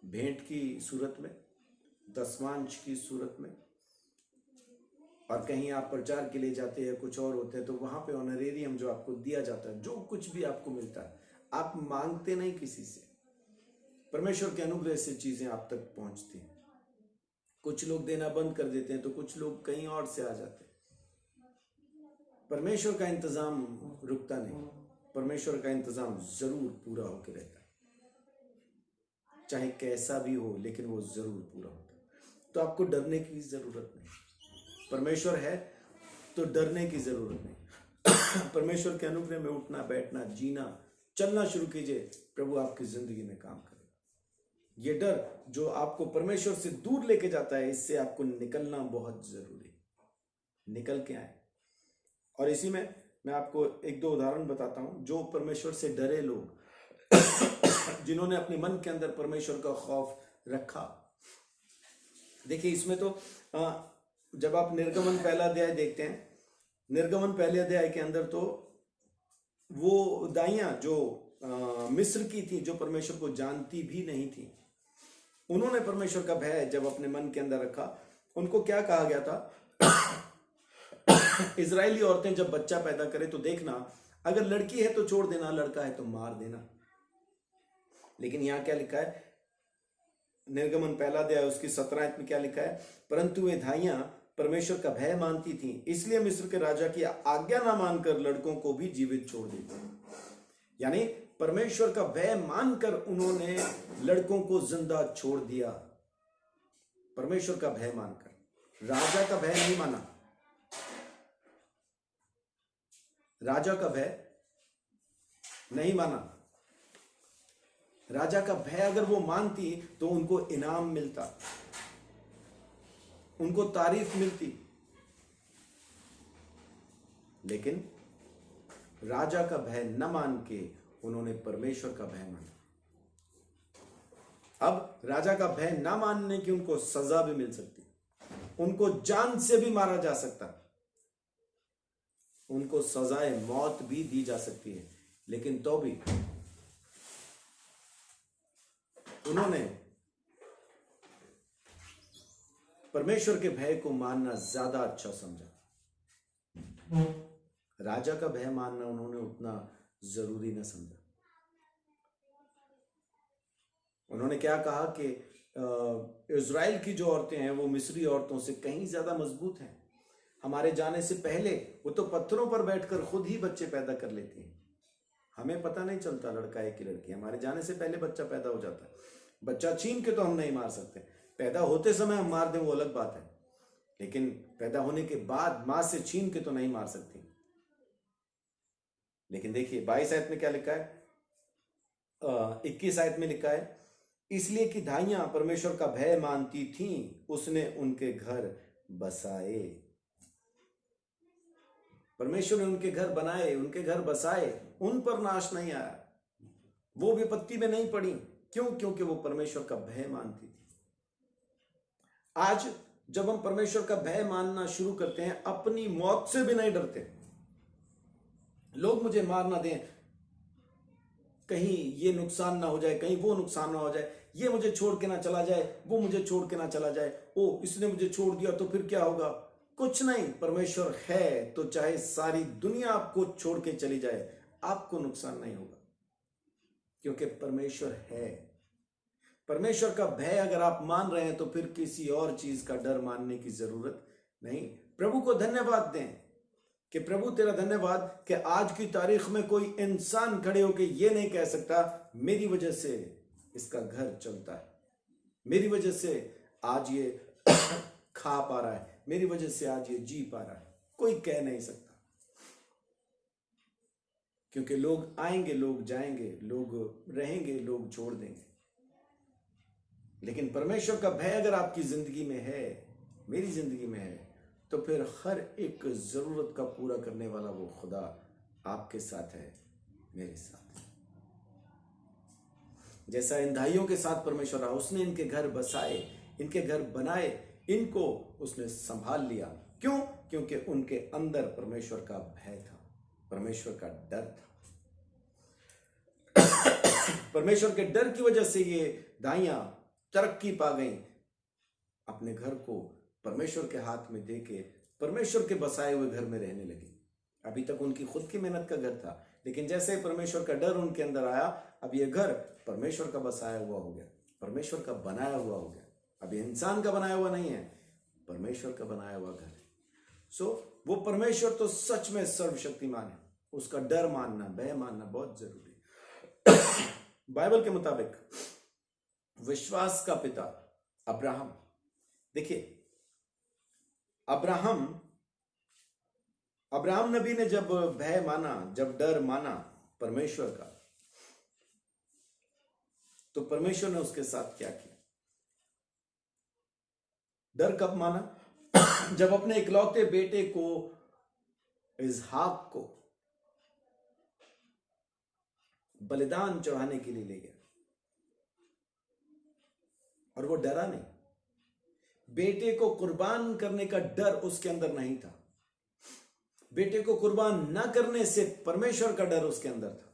भेंट की सूरत में, दसवांश की सूरत में। और कहीं आप प्रचार के लिए जाते हैं, कुछ और होते हैं, तो वहां पे ऑनरेरियम जो आपको दिया जाता है, जो कुछ भी आपको मिलता है, आप मांगते नहीं किसी से, परमेश्वर के अनुग्रह से चीजें आप तक पहुंचती हैं। कुछ लोग देना बंद कर देते हैं तो कुछ लोग कहीं और से आ जाते हैं। परमेश्वर का इंतजाम रुकता नहीं, परमेश्वर का इंतजाम जरूर पूरा होकर रहता है, चाहे कैसा भी हो, लेकिन वो जरूर पूरा होता है। तो आपको डरने की जरूरत नहीं, परमेश्वर है तो डरने की जरूरत नहीं। परमेश्वर के अनुग्रह में उठना, बैठना, जीना, चलना शुरू कीजिए, प्रभु आपकी जिंदगी में काम करेगा। ये डर जो आपको परमेश्वर से दूर लेके जाता है, इससे आपको निकलना बहुत जरूरी है। निकल के आए। और इसी में मैं आपको एक दो उदाहरण बताता हूं, जो परमेश्वर से डरे लोग, जिन्होंने अपने मन के अंदर परमेश्वर का खौफ रखा। देखिए इसमें तो जब आप निर्गमन पहला अध्याय देखते हैं, निर्गमन पहले अध्याय के अंदर तो वो दाइयां जो मिस्र की थी, जो परमेश्वर को जानती भी नहीं थी, उन्होंने परमेश्वर का भय जब अपने मन के अंदर रखा, उनको क्या कहा गया था? इजरायली औरतें जब बच्चा पैदा करे तो देखना, अगर लड़की है तो छोड़ देना, लड़का है तो मार देना। लेकिन यहां क्या लिखा है? निर्गमन पहला अध्याय उसकी 17 में क्या लिखा है? परंतु वे धाइयां परमेश्वर का भय मानती थीं, इसलिए मिस्र के राजा की आज्ञा ना मानकर लड़कों को भी जीवित छोड़ देते। यानी परमेश्वर का भय मानकर उन्होंने लड़कों को जिंदा छोड़ दिया। परमेश्वर का भय मानकर, राजा का भय नहीं माना। राजा का भय नहीं माना। राजा का भय अगर वो मानती तो उनको इनाम मिलता, उनको तारीफ मिलती। लेकिन राजा का भय न मान के उन्होंने परमेश्वर का भय माना। अब राजा का भय न मानने की उनको सजा भी मिल सकती, उनको जान से भी मारा जा सकता, उनको सजाए मौत भी दी जा सकती है। लेकिन तो भी उन्होंने परमेश्वर के भय को मानना ज्यादा अच्छा समझा। राजा का भय मानना उन्होंने उतना जरूरी न समझा। उन्होंने क्या कहा कि इज़राइल की जो औरतें हैं वो मिस्री औरतों से कहीं ज्यादा मजबूत हैं। हमारे जाने से पहले वो तो पत्थरों पर बैठकर खुद ही बच्चे पैदा कर लेती हैं। हमें पता नहीं चलता लड़का है कि लड़की। हमारे जाने से पहले बच्चा पैदा हो जाता है। बच्चा छीन के तो हम नहीं मार सकते, पैदा होते समय हम मार दें वो अलग बात है, लेकिन पैदा होने के बाद मां से छीन के तो नहीं मार सकती। लेकिन देखिए 22 आयत में क्या लिखा है? 21 आयत में लिखा है, इसलिए कि धाइयां परमेश्वर का भय मानती थीं, उसने उनके घर बसाए। परमेश्वर ने उनके घर बनाए, उनके घर बसाए, उन पर नाश नहीं आया, वो विपत्ति में नहीं पड़ी। क्यों? क्योंकि वो परमेश्वर का भय मानती थी। आज जब हम परमेश्वर का भय मानना शुरू करते हैं, अपनी मौत से भी नहीं डरते। लोग मुझे मार ना दें, कहीं ये नुकसान ना हो जाए, कहीं वो नुकसान ना हो जाए, ये मुझे छोड़ के ना चला जाए, वो मुझे छोड़ के ना चला जाए, ओ इसने मुझे छोड़ दिया तो फिर क्या होगा? कुछ नहीं, परमेश्वर है तो चाहे सारी दुनिया आपको छोड़ के चली जाए, आपको नुकसान नहीं होगा, क्योंकि परमेश्वर है। परमेश्वर का भय अगर आप मान रहे हैं तो फिर किसी और चीज का डर मानने की जरूरत नहीं। प्रभु को धन्यवाद दें कि प्रभु तेरा धन्यवाद कि आज की तारीख में कोई इंसान खड़े होकर ये नहीं कह सकता मेरी वजह से इसका घर चलता है, मेरी वजह से आज ये खा पा रहा है, मेरी वजह से आज ये जी पा रहा है। कोई कह नहीं सकता। क्योंकि लोग आएंगे, लोग जाएंगे, लोग रहेंगे, लोग छोड़ देंगे। लेकिन परमेश्वर का भय अगर आपकी जिंदगी में है, मेरी जिंदगी में है, तो फिर हर एक जरूरत का पूरा करने वाला वो खुदा आपके साथ है, मेरे साथ है। जैसा इन भाइयों के साथ परमेश्वर रहा, उसने इनके घर बसाए, इनके घर बनाए, इनको उसने संभाल लिया। क्यों? क्योंकि उनके अंदर परमेश्वर का भय था, परमेश्वर का डर था। परमेश्वर के डर की वजह से ये दाइयां तरक्की पा गई, अपने घर को परमेश्वर के हाथ में देके परमेश्वर के बसाए हुए घर में रहने लगी। अभी तक उनकी खुद की मेहनत का घर था, लेकिन जैसे ही परमेश्वर का डर उनके अंदर आया, अब ये घर परमेश्वर का बसाया हुआ हो गया, परमेश्वर का बनाया हुआ हो गया। अब ये इंसान का बनाया हुआ नहीं है, परमेश्वर का बनाया हुआ घर है। वो परमेश्वर तो सच में सर्वशक्तिमान है, उसका डर मानना, भय मानना बहुत जरूरी है। बाइबल के मुताबिक विश्वास का पिता अब्राहम, देखिए अब्राहम नबी ने जब भय माना, जब डर माना परमेश्वर का, तो परमेश्वर ने उसके साथ क्या किया? डर कब माना? जब अपने इकलौते बेटे को, इसहाक को बलिदान चढ़ाने के लिए ले गया, और वो डरा नहीं। बेटे को कुर्बान करने का डर उसके अंदर नहीं था, बेटे को कुर्बान ना करने से परमेश्वर का डर उसके अंदर था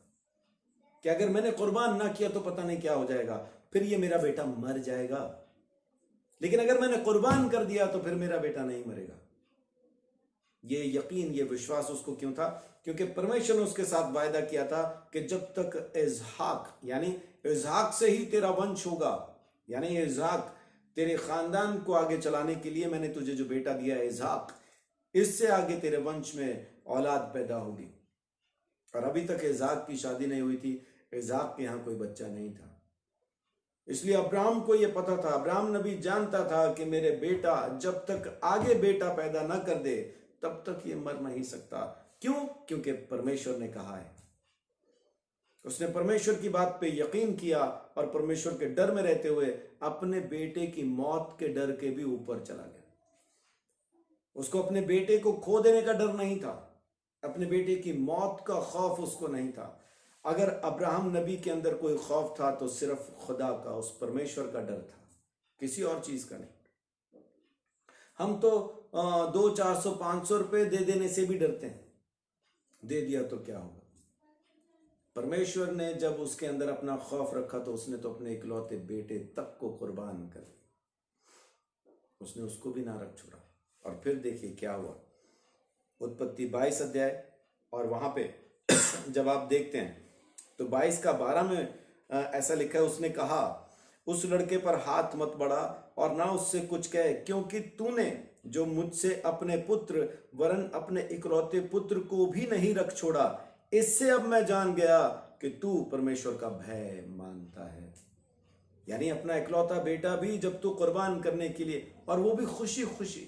कि अगर मैंने कुर्बान ना किया तो पता नहीं क्या हो जाएगा, फिर ये मेरा बेटा मर जाएगा, लेकिन अगर मैंने कुर्बान कर दिया तो फिर मेरा बेटा नहीं मरेगा। ये यकीन, ये विश्वास उसको क्यों था? क्योंकि परमेश्वर ने उसके साथ वायदा किया था कि जब तक इसहाक, यानी इसहाक से ही तेरा वंश होगा, यानी इसहाक तेरे खानदान को आगे चलाने के लिए मैंने तुझे जो बेटा दिया है इसहाक, इससे आगे तेरे वंश में औलाद पैदा होगी। और अभी तक इसहाक की शादी नहीं हुई थी, इसहाक के यहां कोई बच्चा नहीं था। इसलिए अब्राहम को यह पता था, अब्राहम नबी जानता था कि मेरे बेटा जब तक आगे बेटा पैदा ना कर दे तब तक ये मर नहीं सकता। क्यों? क्योंकि परमेश्वर ने कहा है। उसने परमेश्वर की बात पे यकीन किया और परमेश्वर के डर में रहते हुए अपने बेटे की मौत के डर के भी ऊपर चला गया। उसको अपने बेटे को खो देने का डर नहीं था, अपने बेटे की मौत का खौफ उसको नहीं था। अगर अब्राहम नबी के अंदर कोई खौफ था तो सिर्फ खुदा का, उस परमेश्वर का डर था, किसी और चीज का नहीं। हम तो 200-400-500 रुपए दे देने से भी डरते हैं, दे दिया तो क्या होगा। परमेश्वर ने जब उसके अंदर अपना खौफ रखा तो उसने तो अपने इकलौते बेटे तक को कुर्बान कर दिया, उसने उसको भी ना रख छोड़ा। और फिर देखिए क्या हुआ, उत्पत्ति 22 अध्याय, और वहां पे जब आप देखते हैं तो 22 का 12 में ऐसा लिखा है, उसने कहा उस लड़के पर हाथ मत बढ़ा और ना उससे कुछ कहे, क्योंकि तूने जो मुझसे अपने पुत्र वरन अपने इकलौते पुत्र को भी नहीं रख छोड़ा, इससे अब मैं जान गया कि तू परमेश्वर का भय मानता है। यानी अपना इकलौता बेटा भी जब तू कुर्बान करने के लिए, और वो भी खुशी खुशी,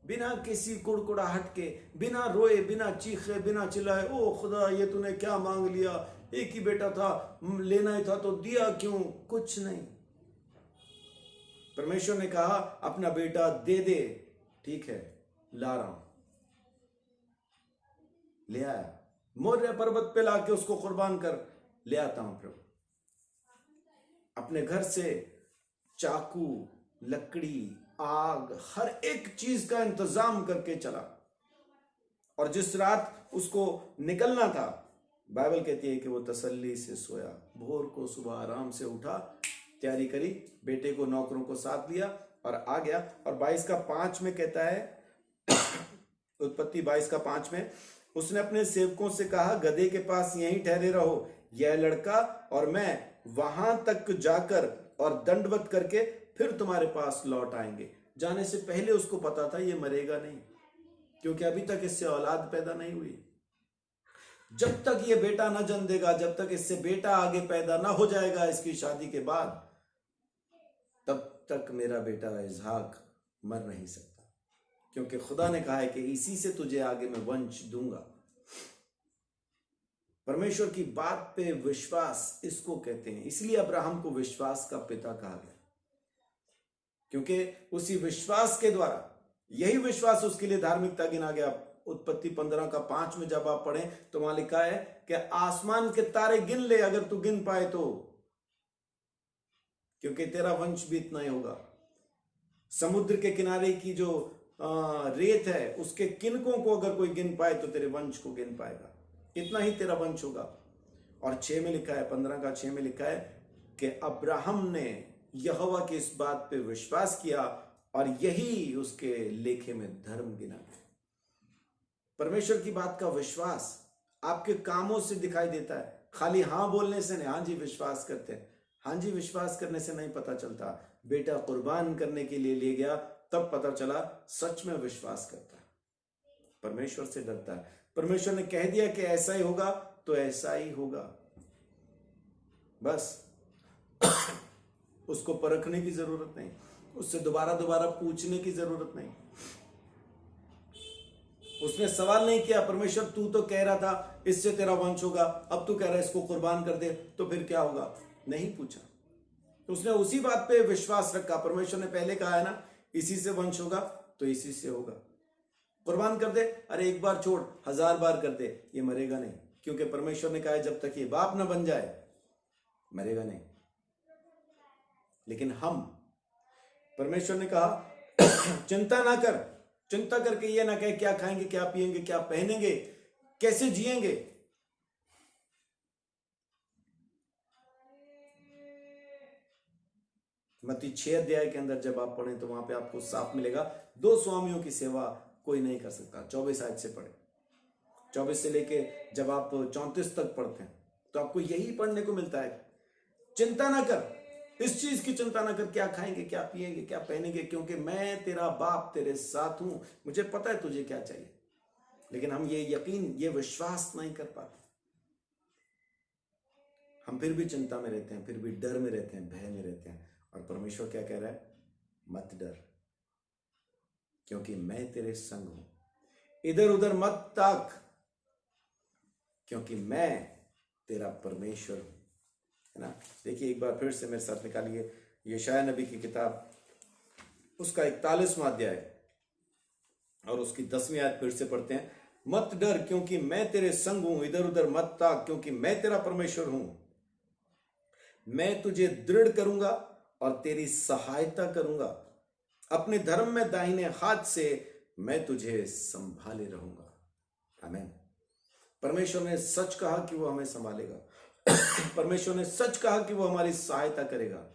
बिना किसी कुड़कुड़ाहट के, बिना रोए, बिना चीखे, बिना चिल्लाए, ओ खुदा ये तूने क्या मांग लिया, एक ही बेटा था, लेना ही था तो दिया क्यों? कुछ नहीं। परमेश्वर ने कहा अपना बेटा दे दे, ठीक है ला रहा हूं, ले आया, मोर्य पर्वत पे लाके उसको कुर्बान कर ले आता हूं प्रभु। अपने घर से चाकू, लकड़ी, आग, हर एक चीज का इंतजाम करके चला। और जिस रात उसको निकलना था, बाइबल कहती है कि वो तसल्ली से सोया, भोर को सुबह आराम से उठा, तैयारी करी, बेटे को नौकरों को साथ लिया और आ गया। और 22 का 5 में कहता है, उत्पत्ति 22 का 5 में, उसने अपने सेवकों से कहा गधे के पास यहीं ठहरे रहो, यह लड़का और मैं वहां तक जाकर और दंडवत करके फिर तुम्हारे पास लौट आएंगे। जाने से पहले उसको पता था ये मरेगा नहीं, क्योंकि अभी तक इससे औलाद पैदा नहीं हुई। जब तक ये बेटा न जन्म देगा, जब तक इससे बेटा आगे पैदा ना हो जाएगा इसकी शादी के बाद, तब तक मेरा बेटा इसहाक मर नहीं सकता, क्योंकि खुदा ने कहा है कि इसी से तुझे आगे मैं वंश दूंगा। परमेश्वर की बात पे विश्वास इसको कहते हैं। इसलिए अब्राहम को विश्वास का पिता कहा गया, क्योंकि उसी विश्वास के द्वारा, यही विश्वास उसके लिए धार्मिकता गिना गया। उत्पत्ति 15:5 में जब आप पढ़ें तो वहां लिखा है कि आसमान के तारे गिन ले, अगर तू गिन पाए तो, क्योंकि तेरा वंश भी इतना ही होगा। समुद्र के किनारे की जो रेत है, उसके किनकों को अगर कोई गिन पाए तो तेरे वंश को गिन पाएगा, इतना ही तेरा वंश होगा। और 6 में लिखा है, 15:6 में लिखा है कि अब्राहम ने यहोवा की इस बात पे विश्वास किया और यही उसके लेखे में धर्म गिना गया। परमेश्वर की बात का विश्वास आपके कामों से दिखाई देता है, खाली हां बोलने से नहीं। हाँ जी विश्वास करते हैं, हाँ जी विश्वास करने से नहीं पता चलता। बेटा कुर्बान करने के लिए ले गया, तब पता चला सच में विश्वास करता है, परमेश्वर से डरता है। परमेश्वर ने कह दिया कि ऐसा ही होगा तो ऐसा ही होगा, बस उसको परखने की जरूरत नहीं, उससे दोबारा दोबारा पूछने की जरूरत नहीं। उसने सवाल नहीं किया, परमेश्वर तू तो कह रहा था इससे तेरा वंश होगा, अब तू कह रहा है इसको कुर्बान कर दे तो फिर क्या होगा, नहीं पूछा। तो उसने उसी बात पे विश्वास रखा। परमेश्वर ने पहले कहा है ना इसी से वंश होगा तो इसी से होगा। कुर्बान कर दे, अरे एक बार छोड़ 1000 बार कर दे, ये मरेगा नहीं, क्योंकि परमेश्वर ने कहा है जब तक ये बाप ना बन जाए मरेगा नहीं। लेकिन हम, परमेश्वर ने कहा चिंता ना कर, चिंता करके ये ना कहे क्या खाएंगे, क्या पिएंगे, क्या पहनेंगे, कैसे जिएंगे। मत्ती 6 अध्याय के अंदर जब आप पढ़ें तो वहां पे आपको साफ मिलेगा, 2 स्वामियों की सेवा कोई नहीं कर सकता। 24 आयत से पढ़े, 24 से लेके जब आप 34 तक पढ़ते हैं तो आपको यही पढ़ने को मिलता है। चिंता ना कर, इस चीज की चिंता ना कर, क्या खाएंगे, क्या पिएंगे, क्या पहनेंगे, क्योंकि मैं तेरा बाप तेरे साथ हूं, मुझे पता है तुझे क्या चाहिए। लेकिन हम ये यकीन, ये विश्वास नहीं कर पाते। हम फिर भी चिंता में रहते हैं, फिर भी डर में रहते हैं, भय में रहते हैं। और परमेश्वर क्या कह रहा है, मत डर, क्योंकि मैं तेरे संग हूं। इधर उधर मत ताक, क्योंकि मैं तेरा परमेश्वर हूं, है ना। देखिए एक बार फिर से मेरे साथ निकालिए यशायाह नबी की किताब, उसका 41वां अध्याय और उसकी 10वीं आयत फिर से पढ़ते हैं। मत डर क्योंकि मैं तेरे संग हूं, इधर उधर मत ताक क्योंकि मैं तेरा परमेश्वर हूं। मैं तुझे दृढ़ करूंगा और तेरी सहायता करूंगा, अपने धर्म में दाहिने हाथ से मैं तुझे संभाले रहूंगा। आमीन। परमेश्वर ने सच कहा कि वो हमें संभालेगा। परमेश्वर ने सच कहा कि वो हमारी सहायता करेगा।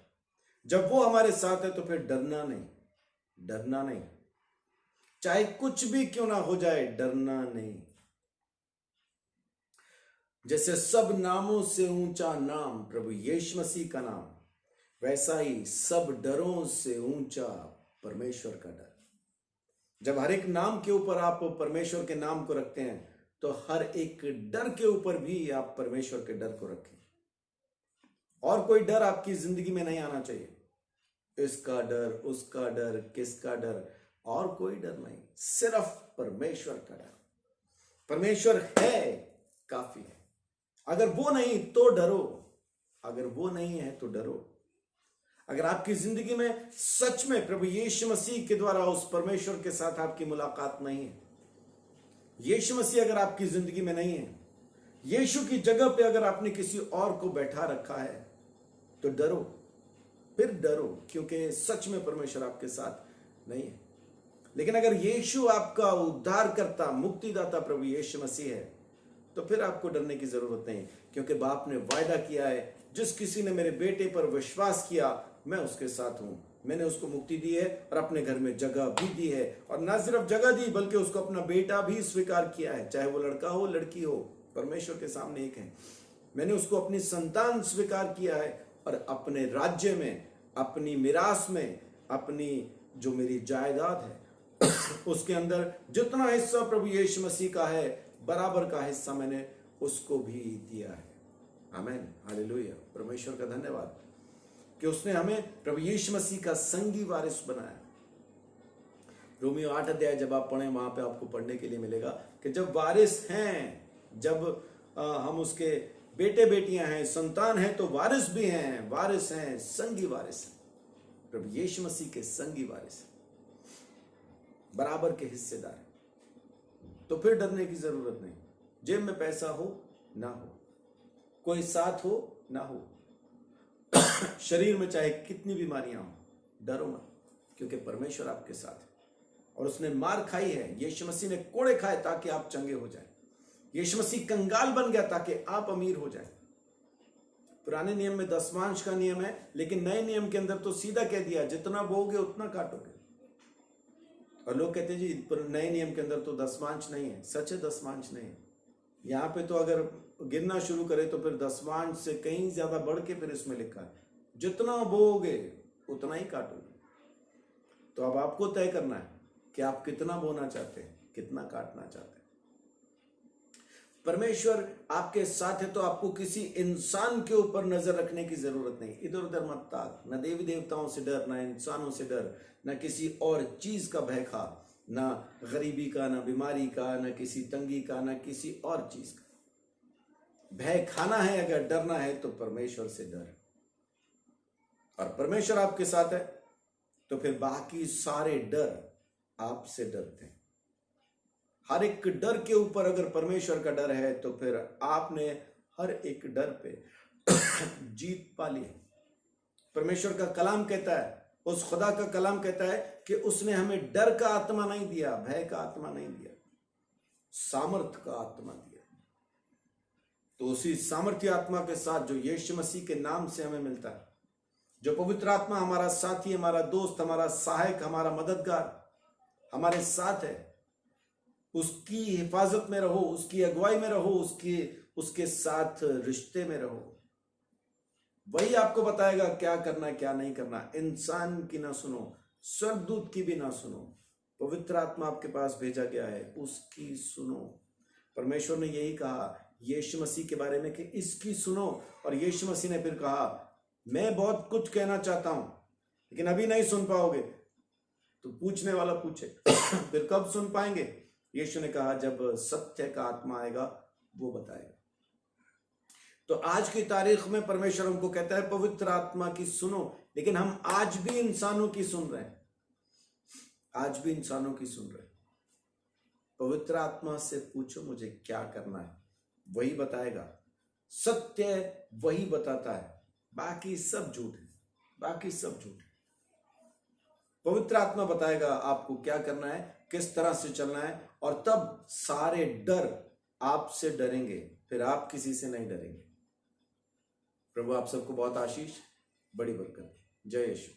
जब वो हमारे साथ है तो फिर डरना नहीं, डरना नहीं, चाहे कुछ भी क्यों ना हो जाए, डरना नहीं। जैसे सब नामों से ऊंचा नाम प्रभु यीशु मसीह का नाम, वैसा ही सब डरों से ऊंचा परमेश्वर का डर। जब हर एक नाम के ऊपर आप परमेश्वर के नाम को रखते हैं तो हर एक डर के ऊपर भी आप परमेश्वर के डर को रखें। और कोई डर आपकी जिंदगी में नहीं आना चाहिए, इसका डर, उसका डर, किसका डर, और कोई डर नहीं, सिर्फ परमेश्वर का डर। परमेश्वर है काफी है। अगर वो नहीं तो डरो, अगर वो नहीं है तो डरो। अगर आपकी जिंदगी में सच में प्रभु यीशु मसीह के द्वारा उस परमेश्वर के साथ आपकी मुलाकात नहीं है, यीशु मसीह अगर आपकी जिंदगी में नहीं है, यीशु की जगह पे अगर आपने किसी और को बैठा रखा है, तो डरो, फिर डरो, क्योंकि सच में परमेश्वर आपके साथ नहीं है। लेकिन अगर यीशु आपका उद्धारकर्ता, मुक्तिदाता प्रभु यीशु मसीह है, तो फिर आपको डरने की जरूरत नहीं, क्योंकि बाप ने वायदा किया है, जिस किसी ने मेरे बेटे पर विश्वास किया मैं उसके साथ हूं। मैंने उसको मुक्ति दी है और अपने घर में जगह भी दी है, और ना सिर्फ जगह दी बल्कि उसको अपना बेटा भी स्वीकार किया है, चाहे वो लड़का हो लड़की हो, परमेश्वर के सामने एक है। मैंने उसको अपनी संतान स्वीकार किया है, और अपने राज्य में, अपनी मिरास में, अपनी जो मेरी जायदाद है उसके अंदर जितना हिस्सा प्रभु यीशु मसीह का है, बराबर का हिस्सा मैंने उसको भी दिया है। आमीन, हालेलुया। परमेश्वर का धन्यवाद कि उसने हमें प्रभु यीशु मसीह का संगी वारिस बनाया। रोमियो 8 अध्याय जब आप पढ़ें, वहां पे आपको पढ़ने के लिए मिलेगा कि जब वारिस हैं, जब हम उसके बेटे बेटियां हैं, संतान हैं, तो वारिस भी हैं, वारिस हैं, संगी वारिस हैं, प्रभु यीशु मसीह के संगी वारिस हैं, बराबर के हिस्सेदार। तो फिर डरने की जरूरत नहीं। जेब में पैसा हो ना हो, कोई साथ हो ना हो, शरीर में चाहे कितनी बीमारियां हो, डरो मत, क्योंकि परमेश्वर आपके साथ है। और उसने मार खाई है, यीशु मसीह ने कोड़े खाए ताकि आप चंगे हो जाए। यीशु मसीह कंगाल बन गया ताकि आप अमीर हो जाए। पुराने नियम में दसमांश का नियम है, लेकिन नए नियम के अंदर तो सीधा कह दिया, जितना बोओगे उतना काटोगे। और लोग कहते हैं जी नए नियम के अंदर तो दसमांश नहीं है। सच है, दसमांश नहीं है। यहाँ पे तो अगर गिनना शुरू करें तो फिर दसमांश से कहीं ज्यादा बढ़ के फिर इसमें लिखा है, जितना बोओगे उतना ही काटोगे। तो अब आपको तय करना है कि आप कितना बोना चाहते हैं, कितना काटना चाहते हैं। परमेश्वर आपके साथ है तो आपको किसी इंसान के ऊपर नजर रखने की जरूरत नहीं। इधर उधर मत ताक, न देवी देवताओं से डर, न इंसानों से डर, न किसी और चीज का भय खा, न गरीबी का, न बीमारी का, न किसी तंगी का, न किसी और चीज का भय खाना है। अगर डरना है तो परमेश्वर से डर, और परमेश्वर आपके साथ है तो फिर बाकी सारे डर आपसे डरते हैं। हर एक डर के ऊपर अगर परमेश्वर का डर है तो फिर आपने हर एक डर पे जीत पा ली। परमेश्वर का कलाम कहता है, उस खुदा का कलाम कहता है कि उसने हमें डर का आत्मा नहीं दिया, भय का आत्मा नहीं दिया, सामर्थ का आत्मा दिया। तो उसी सामर्थ्य आत्मा के साथ जो यीशु मसीह के नाम से हमें मिलता है, जो पवित्र आत्मा हमारा साथी, हमारा दोस्त, हमारा सहायक, हमारा मददगार हमारे साथ है, उसकी हिफाजत में रहो, उसकी अगुवाई में रहो, उसके साथ रिश्ते में रहो। वही आपको बताएगा क्या करना क्या नहीं करना। इंसान की ना सुनो, स्वर्गदूत की भी ना सुनो, पवित्र आत्मा आपके पास भेजा गया है, उसकी सुनो। परमेश्वर ने यही कहा यीशु मसीह के बारे में कि इसकी सुनो। और यीशु मसीह ने फिर कहा मैं बहुत कुछ कहना चाहता हूं लेकिन अभी नहीं सुन पाओगे। तो पूछने वाला पूछे फिर कब सुन पाएंगे? यीशु ने कहा जब सत्य का आत्मा आएगा वो बताएगा। तो आज की तारीख में परमेश्वर हमको कहता है पवित्र आत्मा की सुनो, लेकिन हम आज भी इंसानों की सुन रहे हैं, आज भी इंसानों की सुन रहे हैं। पवित्र आत्मा से पूछो मुझे क्या करना है, वही बताएगा। सत्य वही बताता है, बाकी सब झूठ है, बाकी सब झूठ है। पवित्र आत्मा बताएगा आपको क्या करना है, किस तरह से चलना है, और तब सारे डर आपसे डरेंगे, फिर आप किसी से नहीं डरेंगे। प्रभु आप सबको बहुत आशीष, बड़ी बरकत। जय यीशु।